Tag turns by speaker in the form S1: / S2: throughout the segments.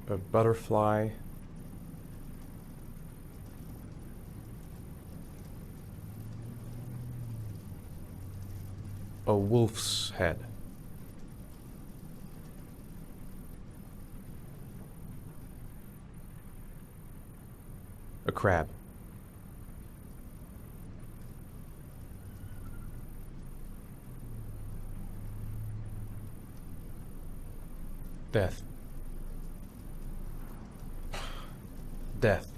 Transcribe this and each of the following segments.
S1: A butterfly. A wolf's head. A crab. Death. Death.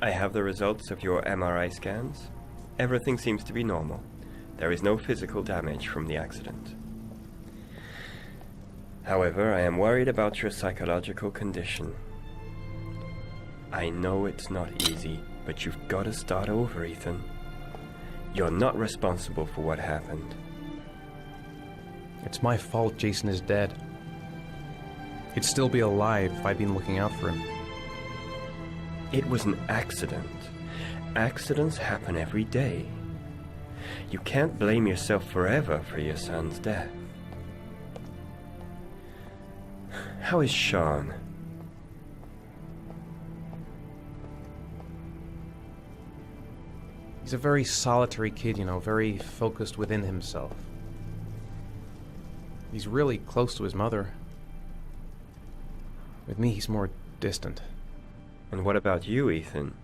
S2: I have the results of your MRI scans. Everything seems to be normal. There is no physical damage from the accident. However, I am worried about your psychological condition. I know it's not easy, but you've got to start over, Ethan. You're not responsible for what happened.
S1: It's my fault Jason is dead. He'd still be alive if I'd been looking out for him.
S2: It was an accident. Accidents happen every day. You can't blame yourself forever for your son's death. How is Sean?
S1: He's a very solitary kid, you know, very focused within himself. He's really close to his mother. With me, he's more distant.
S2: And what about you, Ethan?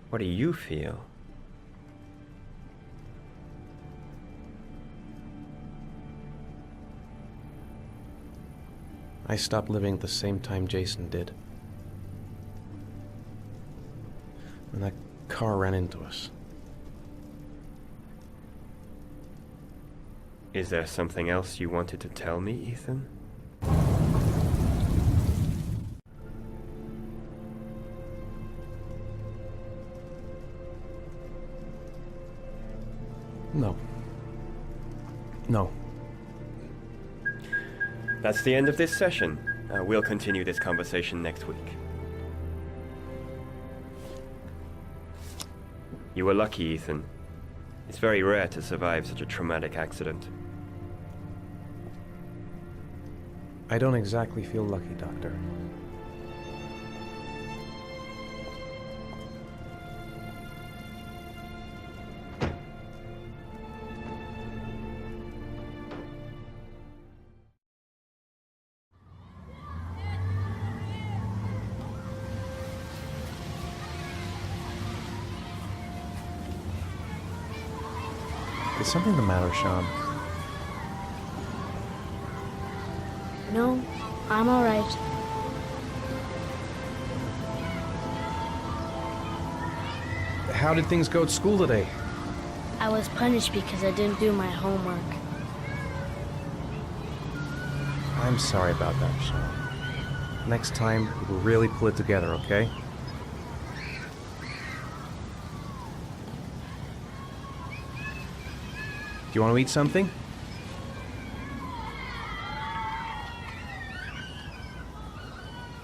S2: What do you feel?
S1: I stopped living at the same time Jason did. When that car ran into us.
S2: Is there something else you wanted to tell me, Ethan?
S1: No. No.
S2: That's the end of this session. We'll continue this conversation next week. You were lucky, Ethan. It's very rare to survive such a traumatic accident.
S1: I don't exactly feel lucky, Doctor. Is something the matter, Sean?
S3: No, I'm all right.
S1: How did things go at school today?
S3: I was punished because I didn't do my homework.
S1: I'm sorry about that, Sean. Next time, we'll really pull it together, okay? Do you want to eat something?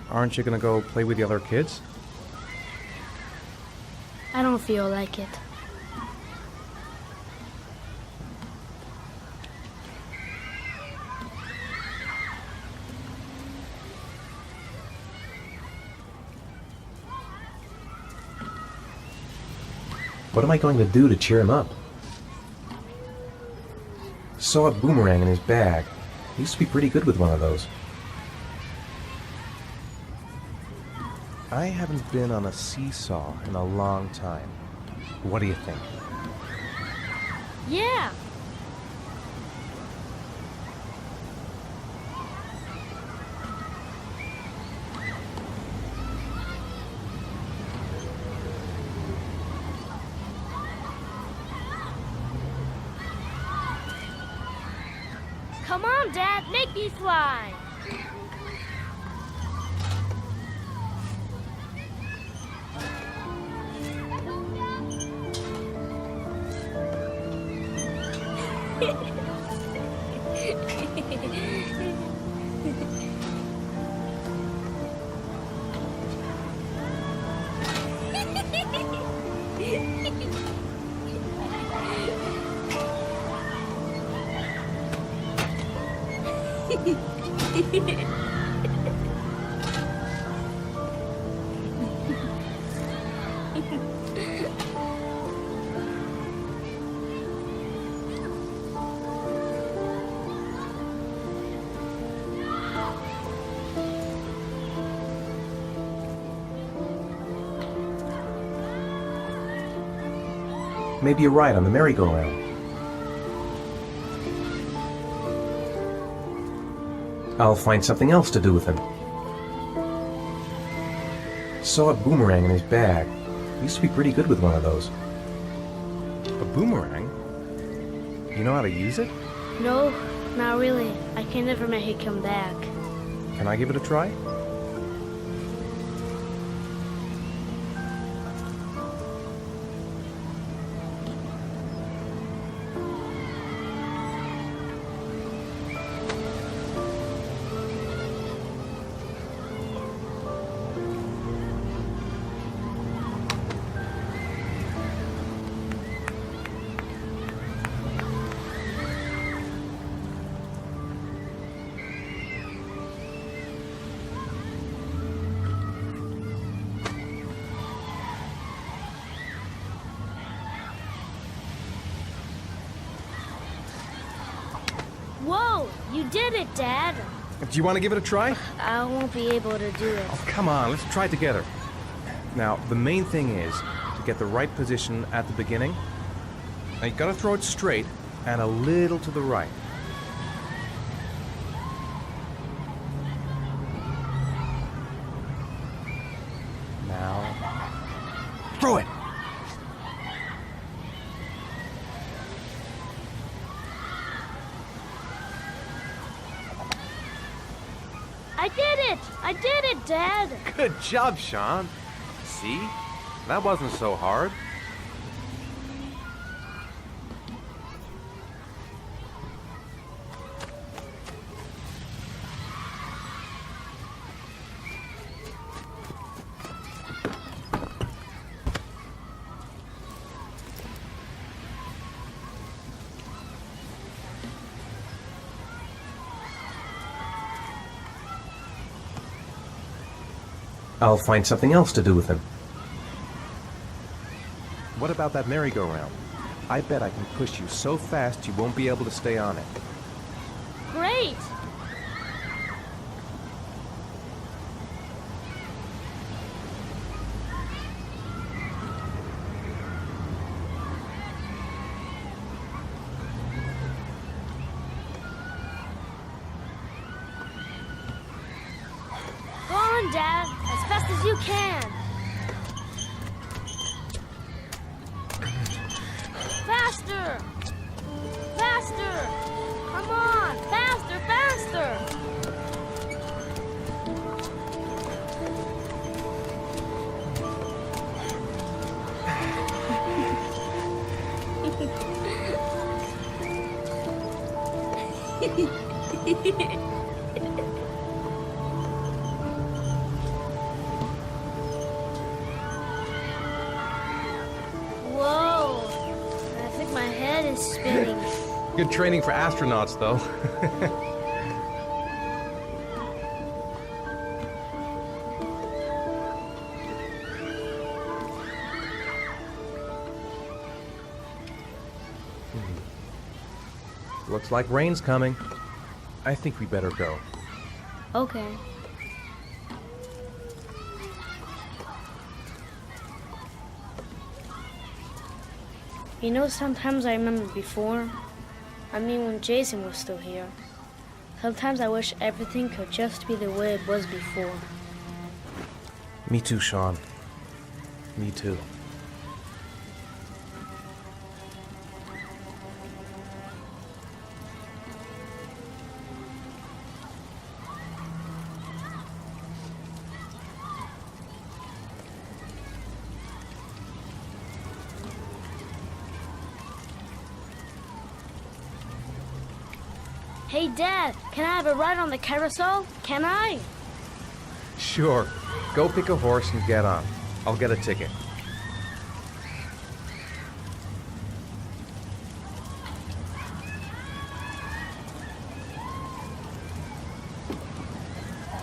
S1: Aren't you gonna go play with the other kids?
S3: I don't feel like it.
S4: What am I going to do to cheer him up? Saw a boomerang in his bag. He used to be pretty good with one of those.
S1: I haven't been on a seesaw in a long time. What do you think?
S3: Yeah! Come on, Dad, make me fly!
S4: Maybe a ride on the merry-go-round. I'll find something else to do with him. Saw a boomerang in his bag. Used to be pretty good with one of those.
S1: A boomerang? You know how to use it?
S3: No, not really. I can never make it come back.
S1: Can I give it a try?
S3: Whoa! You did it, Dad!
S1: Do you want to give it a try?
S3: I won't be able to do it.
S1: Oh, come on, let's try it together. Now, the main thing is to get the right position at the beginning. Now, you gotta throw it straight and a little to the right. Now, throw it!
S3: I did it! I did it, Dad!
S1: Good job, Sean. See? That wasn't so hard.
S4: I'll find something else to do with him.
S1: What about that merry-go-round? I bet I can push you so fast you won't be able to stay on it.
S3: Great! Go on, Dad, as fast as you can. Faster! Faster! Come on! Faster, faster! Whoa! I think my head is spinning.
S1: Good training for astronauts, though. Looks like rain's coming. I think we better go.
S3: Okay. You know, sometimes I remember before. I mean, when Jason was still here. Sometimes I wish everything could just be the way it was before.
S1: Me too, Sean. Me too.
S3: Hey, Dad, can I have a ride on the carousel? Can I?
S1: Sure. Go pick a horse and get on. I'll get a ticket.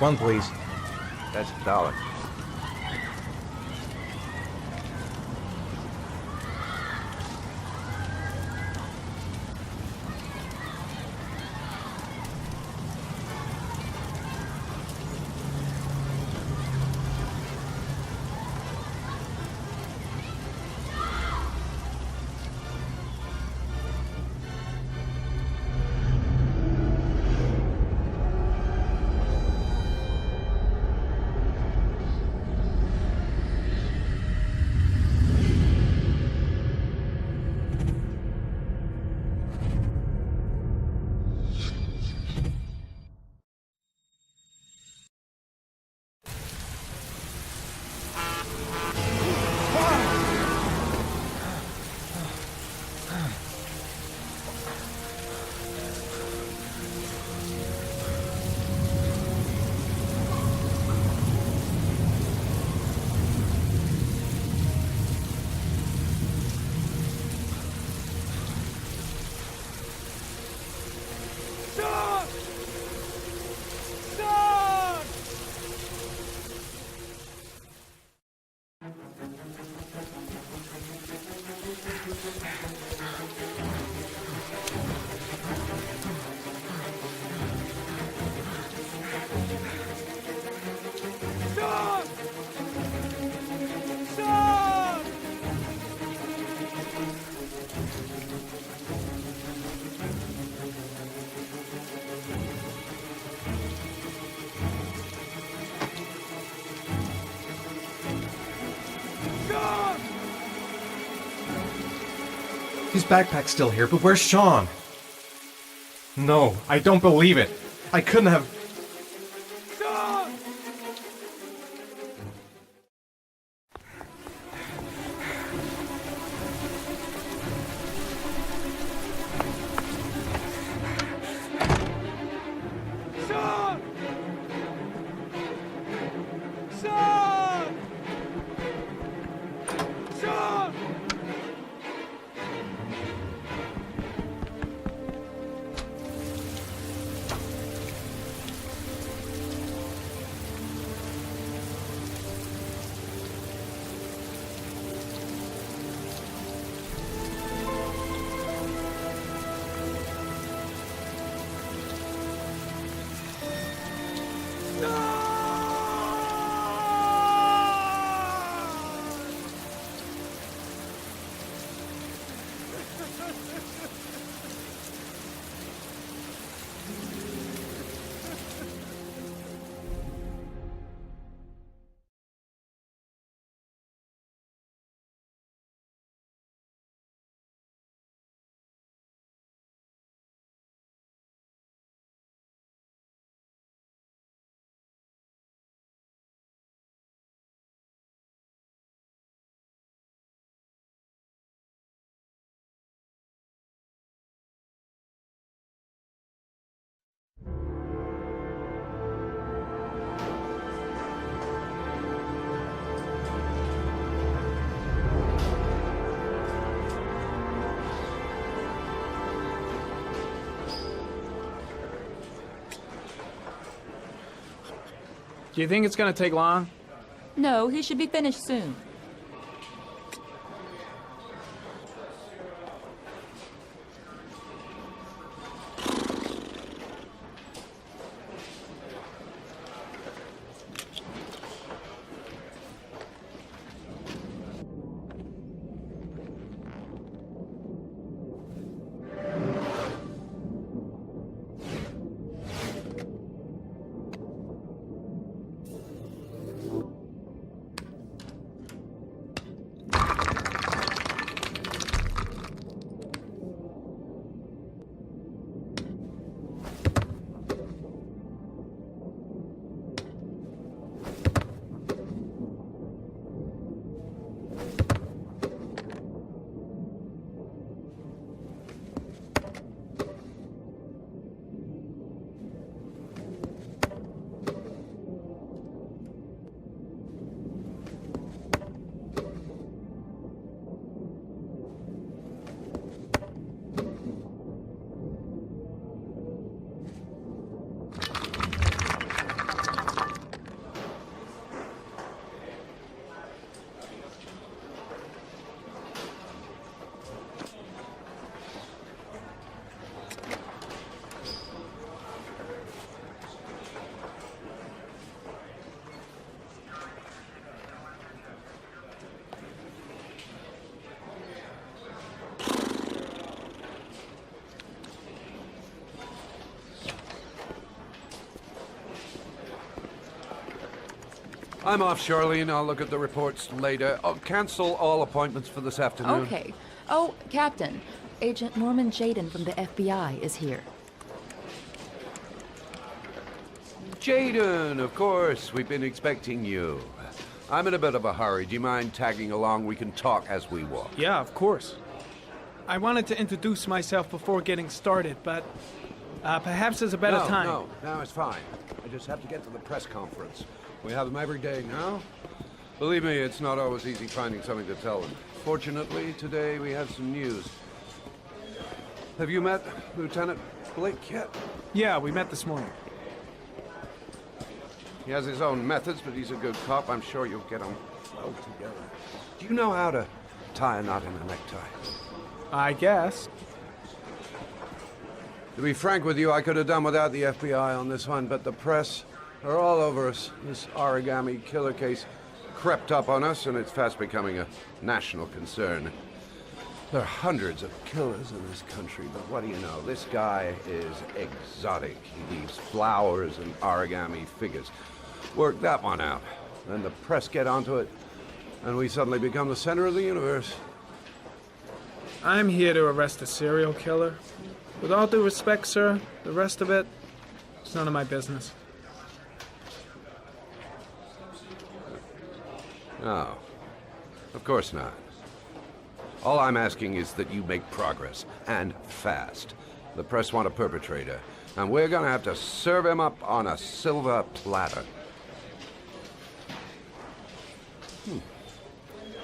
S1: One, please.
S5: That's $1.
S1: His backpack's still here, but where's Sean? No, I don't believe it. I couldn't have...
S6: Do you think it's gonna take long?
S7: No, he should be finished soon.
S8: I'm off, Charlene. I'll look at the reports later. I'll cancel all appointments for this afternoon.
S7: Okay. Oh, Captain. Agent Norman Jaden from the FBI is here.
S8: Jaden, of course. We've been expecting you. I'm in a bit of a hurry. Do you mind tagging along? We can talk as we walk.
S6: Yeah, of course. I wanted to introduce myself before getting started, but perhaps there's a better time.
S8: No, it's fine. I just have to get to the press conference. We have them every day now. Believe me, it's not always easy finding something to tell them. Fortunately, today we have some news. Have you met Lieutenant Blake yet?
S6: Yeah, we met this morning.
S8: He has his own methods, but he's a good cop. I'm sure you'll get on well together. Do you know how to tie a knot in a necktie?
S6: I guess.
S8: To be frank with you, I could have done without the FBI on this one, but the press are all over us. This origami killer case crept up on us, and it's fast becoming a national concern. There are hundreds of killers in this country, but what do you know? This guy is exotic. He leaves flowers and origami figures. Work that one out. Then the press get onto it, and we suddenly become the center of the universe.
S6: I'm here to arrest a serial killer. With all due respect, sir, the rest of it, it's none of my business.
S8: No, of course not. All I'm asking is that you make progress, and fast. The press want a perpetrator, and we're gonna have to serve him up on a silver platter.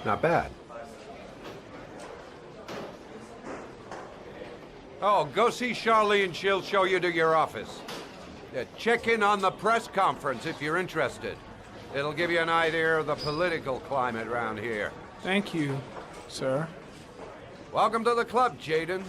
S8: Not bad. Oh, go see Charlene. She'll show you to your office. Check in on the press conference if you're interested. It'll give you an idea of the political climate around here.
S6: Thank you, sir.
S8: Welcome to the club, Jaden.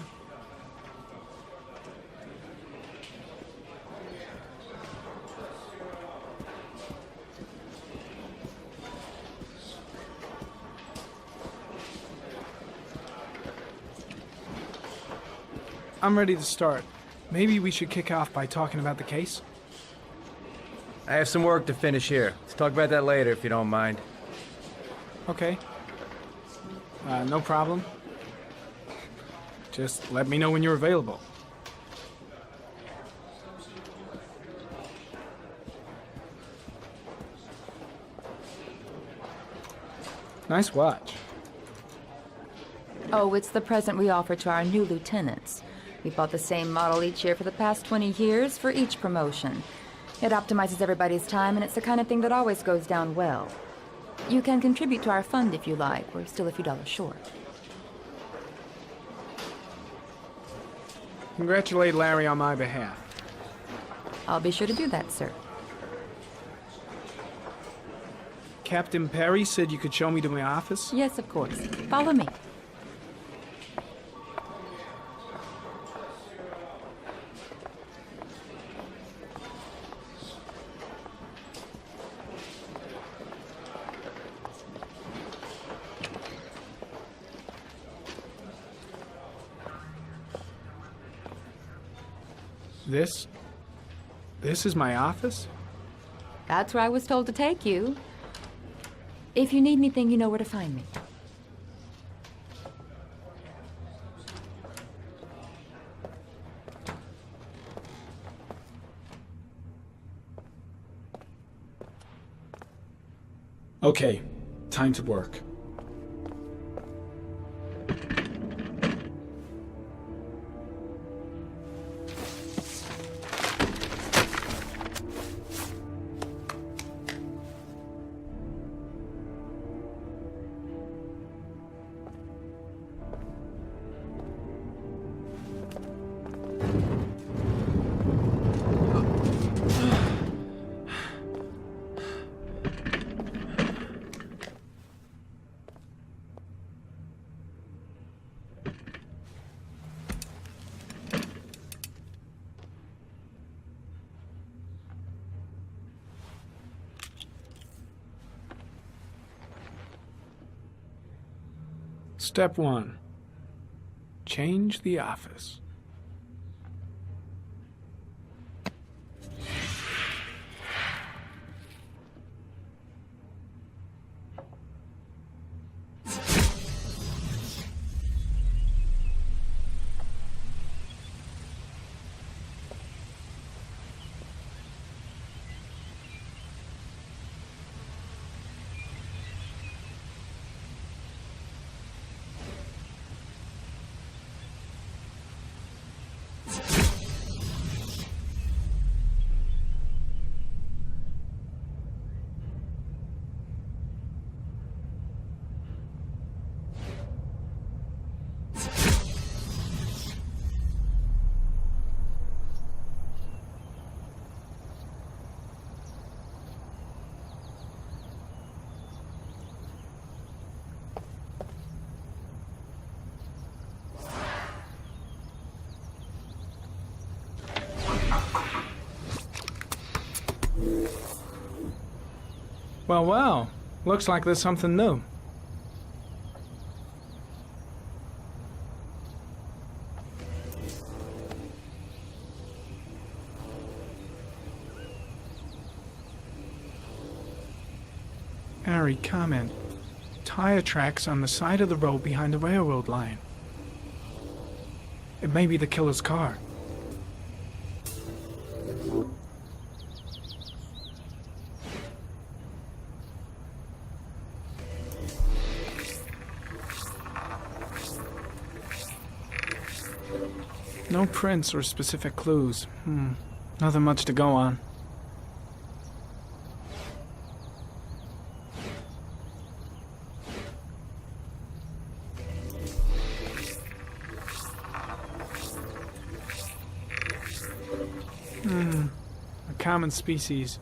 S6: I'm ready to start. Maybe we should kick off by talking about the case?
S1: I have some work to finish here. Let's talk about that later if you don't mind.
S6: Okay. No problem. Just let me know when you're available. Nice watch.
S7: Oh, it's the present we offer to our new lieutenants. We bought the same model each year for the past 20 years for each promotion. It optimizes everybody's time, and it's the kind of thing that always goes down well. You can contribute to our fund if you like. We're still a few dollars short.
S6: Congratulate Larry on my behalf.
S7: I'll be sure to do that, sir.
S6: Captain Perry said you could show me to my office?
S7: Yes, of course. Follow me.
S6: This is my office?
S7: That's where I was told to take you. If you need anything, you know where to find me.
S6: Okay, time to work. Step 1. Change the office. Well, well. Looks like there's something new. Harry, comment. Tire tracks on the side of the road behind the railroad line. It may be the killer's car. No prints or specific clues. Nothing much to go on. A common species.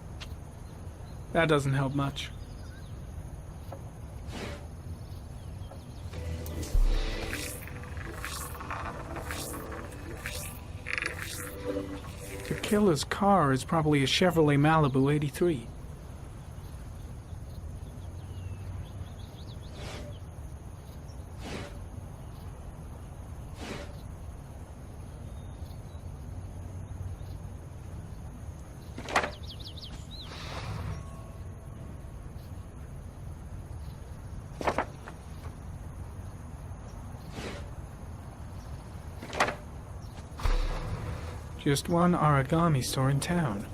S6: That doesn't help much. The killer's car is probably a Chevrolet Malibu 83. Just one origami store in town.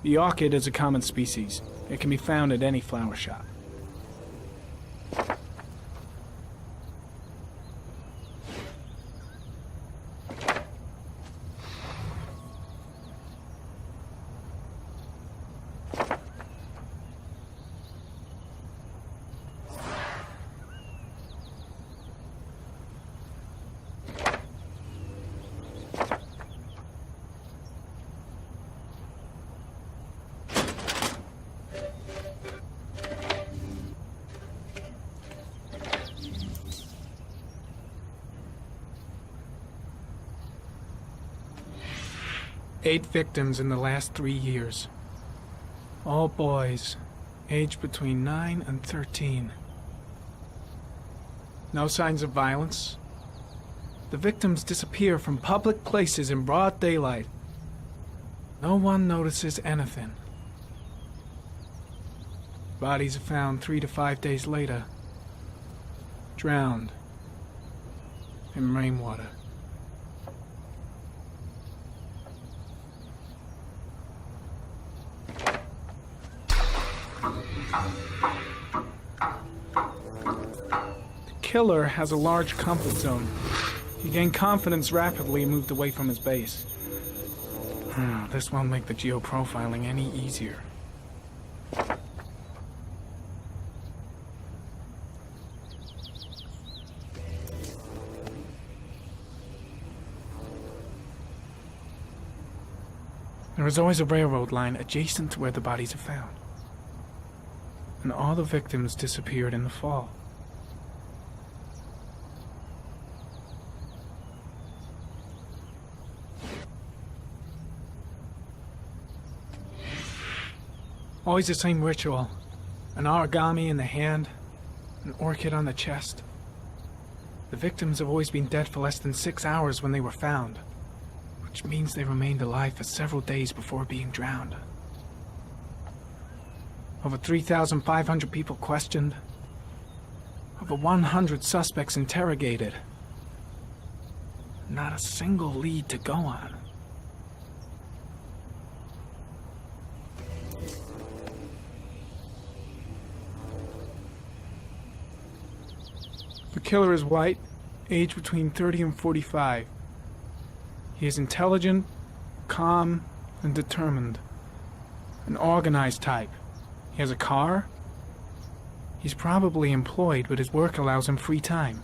S6: The orchid is a common species. It can be found at any flower shop. Eight victims in the last 3 years. All boys, aged between 9 and 13. No signs of violence. The victims disappear from public places in broad daylight. No one notices anything. Bodies are found 3 to 5 days later, drowned in rainwater. The killer has a large comfort zone. He gained confidence rapidly and moved away from his base. This won't make the geoprofiling any easier. There is always a railroad line adjacent to where the bodies are found. And all the victims disappeared in the fall. Always the same ritual. An origami in the hand, an orchid on the chest. The victims have always been dead for less than 6 hours when they were found, which means they remained alive for several days before being drowned. Over 3,500 people questioned. Over 100 suspects interrogated. Not a single lead to go on. The killer is white, aged between 30 and 45. He is intelligent, calm, and determined. An organized type. He has a car. He's probably employed, but his work allows him free time.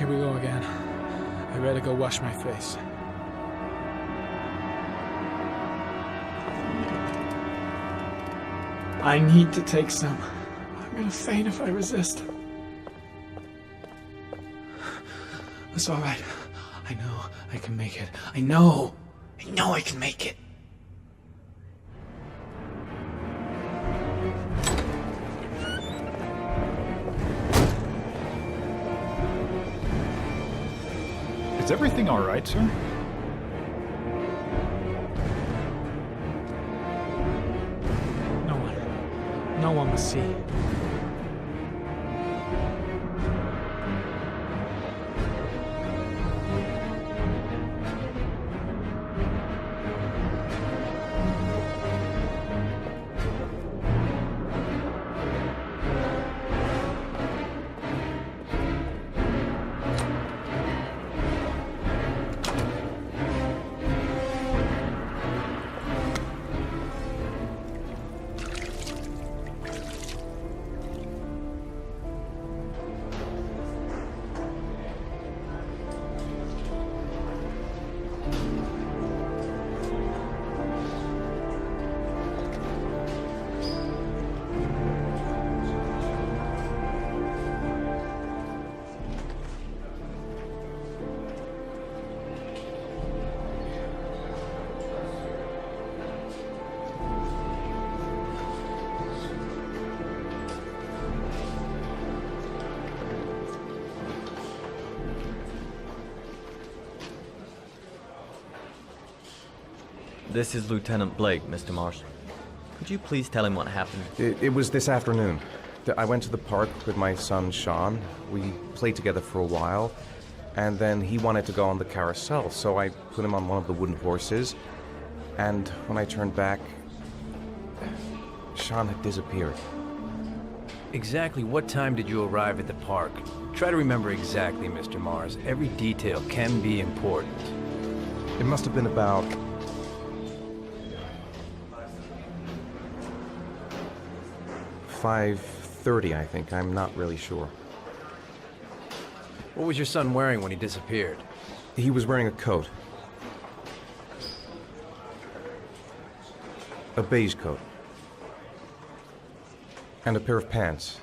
S6: Here we go again. I better go wash my face. I need to take some. I'm gonna faint if I resist. It's all right. I know I can make it. I know I can make it.
S9: Is everything all right, sir?
S6: No one must see.
S10: This is Lieutenant Blake, Mr. Mars. Could you please tell him what happened?
S1: It was this afternoon. I went to the park with my son, Sean. We played together for a while, and then he wanted to go on the carousel, so I put him on one of the wooden horses, and when I turned back, Sean had disappeared.
S5: Exactly what time did you arrive at the park? Try to remember exactly, Mr. Mars. Every detail can be important.
S1: It must have been about 5:30, I think. I'm not really sure.
S5: What was your son wearing when he disappeared?
S1: He was wearing a coat. A beige coat. And a pair of pants.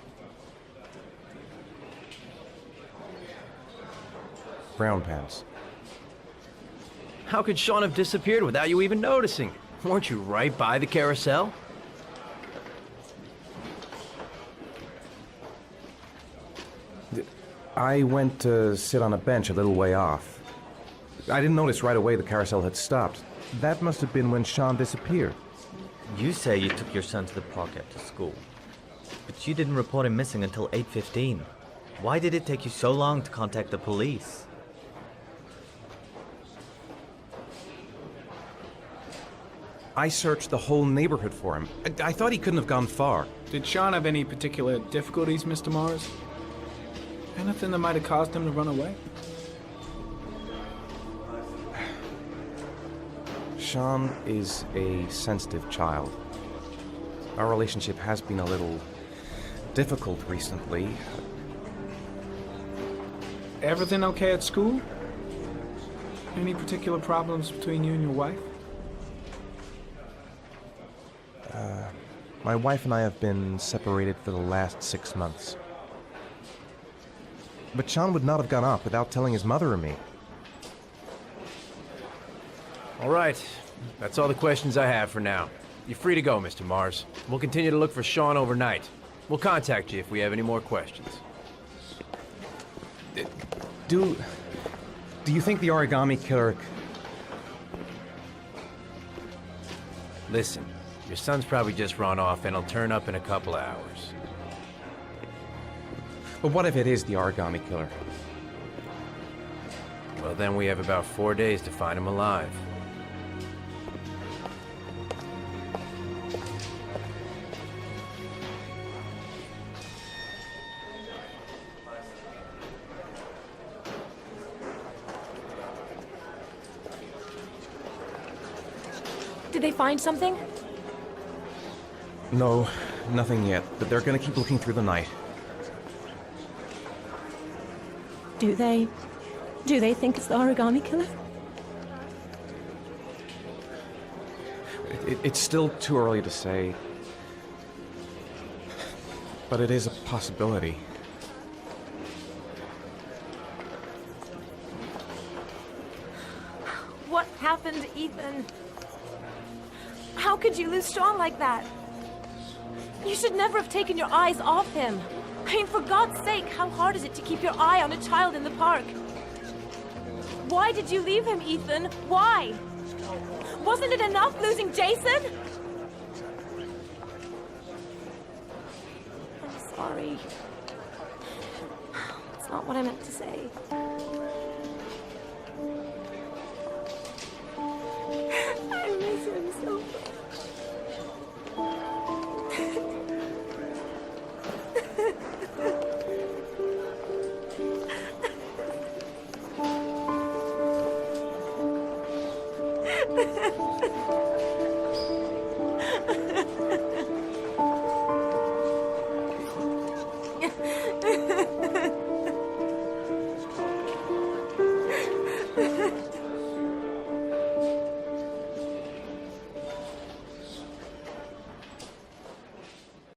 S1: Brown pants.
S5: How could Sean have disappeared without you even noticing? Weren't you right by the carousel?
S1: I went to sit on a bench a little way off. I didn't notice right away the carousel had stopped. That must have been when Sean disappeared.
S10: You say you took your son to the park after school, but you didn't report him missing until 8:15. Why did it take you so long to contact the police?
S1: I searched the whole neighborhood for him. I thought he couldn't have gone far.
S6: Did Sean have any particular difficulties, Mr. Mars? Anything that might have caused him to run away?
S1: Sean is a sensitive child. Our relationship has been a little difficult recently.
S6: Everything okay at school? Any particular problems between you and your wife?
S1: My wife and I have been separated for the last 6 months. But Sean would not have gone off without telling his mother or me.
S5: All right. That's all the questions I have for now. You're free to go, Mr. Mars. We'll continue to look for Sean overnight. We'll contact you if we have any more questions.
S1: Do you think the origami killer...
S5: Listen, your son's probably just run off and he'll turn up in a couple of hours.
S1: But what if it is the origami killer?
S5: Well, then we have about 4 days to find him alive.
S11: Did they find something?
S1: No, nothing yet, but they're gonna keep looking through the night.
S11: Do they think it's the origami killer?
S1: It's still too early to say, but it is a possibility.
S11: What happened, Ethan? How could you lose Sean like that? You should never have taken your eyes off him. I mean, for God's sake, how hard is it to keep your eye on a child in the park? Why did you leave him, Ethan? Why? Wasn't it enough losing Jason? I'm sorry. It's not what I meant to say.